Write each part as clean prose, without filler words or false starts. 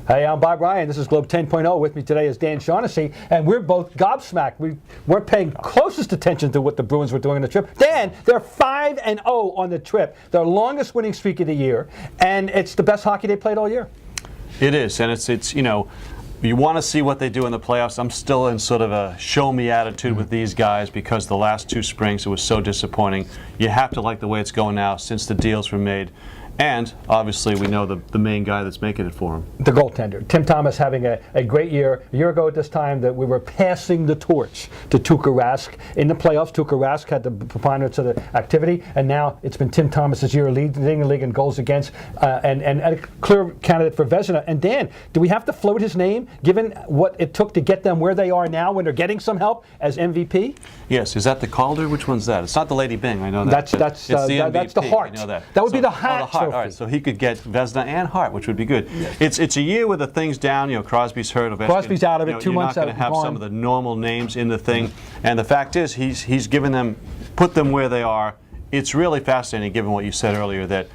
Hey, I'm Bob Ryan. This is Globe 10.0. With me today is Dan Shaughnessy, and we're both gobsmacked. We weren't paying closest attention to what the Bruins were doing on the trip. Dan, they're 5-0 on the trip, their longest winning streak of the year, and it's the best hockey they played all year. It is, and it's you want to see what they do in the playoffs. I'm still in sort of a show-me attitude with these guys because the last two springs it was so disappointing. You have to like the way it's going now since the deals were made. And, obviously, we know the main guy that's making it for him. The goaltender. Tim Thomas having a great year. A year ago at this time that we were passing the torch to Tuukka Rask. In the playoffs, Tuukka Rask had the preponderance of the activity, and now it's been Tim Thomas's year leading the league in goals against and a clear candidate for Vezina. And Dan, do we have to float his name, given what it took to get them where they are now when they're getting some help as MVP? Yes. Is that the Calder? Which one's that? It's not the Lady Bing. I know that. That's the Hart. I know that. That would be the Hart. All right, so he could get Vezina and Hart, which would be good. Yes. It's a year with the things down. Crosby's hurt. Crosby's out of it. 2 months out. You're not going to have some of the normal names in the thing. And the fact is, he's given them, put them where they are. It's really fascinating, given what you said earlier, that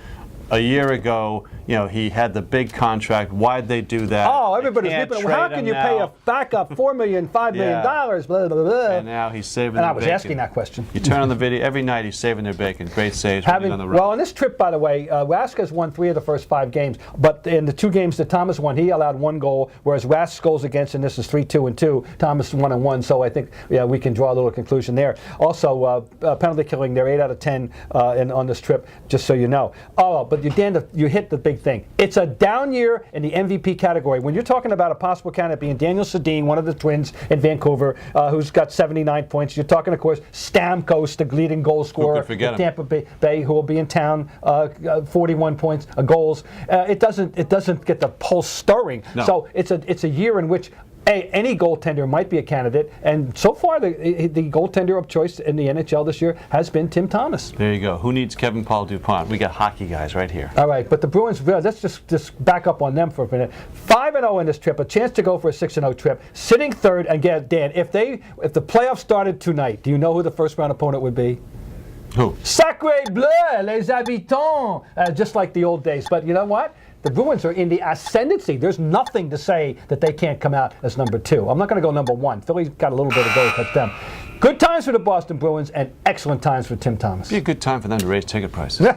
a year ago, he had the big contract. Why'd they do that? Oh, everybody's ripping. Well, how can you pay a backup $4 million, $5 million? Blah, blah, blah. And now he's saving. And their I was bacon. Asking that question. You turn on the video every night. He's saving their bacon. Great saves. On the road. Well, on this trip, by the way, Rask has won 3 of the first 5 games. But in the 2 games that Thomas won, he allowed 1 goal, whereas Rask's goals against, and this is 3-2-2. Thomas 1-1. So I think we can draw a little conclusion there. Also, penalty killing, they're 8 out of 10 on this trip. Just so you know. Oh, but you hit the big thing. It's a down year in the MVP category. When you're talking about a possible candidate being Daniel Sedin, one of the twins in Vancouver, who's got 79 points. You're talking, of course, Stamkos, the leading goal scorer in Tampa Bay, who will be in town, 41 points, goals. It doesn't get the pulse stirring. No. So it's a year in which any goaltender might be a candidate, and so far the goaltender of choice in the NHL this year has been Tim Thomas. There you go. Who needs Kevin Paul DuPont? We got hockey guys right here. All right, but the Bruins, let's just back up on them for a minute. 5-0 in this trip, a chance to go for a 6-0 trip, sitting third. And Dan, if the playoffs started tonight, do you know who the first round opponent would be? Who? Sacré bleu, les habitants, just like the old days. But you know what? The Bruins are in the ascendancy. There's nothing to say that they can't come out as number 2. I'm not going to go number 1. Philly's got a little bit of go with them. Good times for the Boston Bruins and excellent times for Tim Thomas. Be a good time for them to raise ticket prices.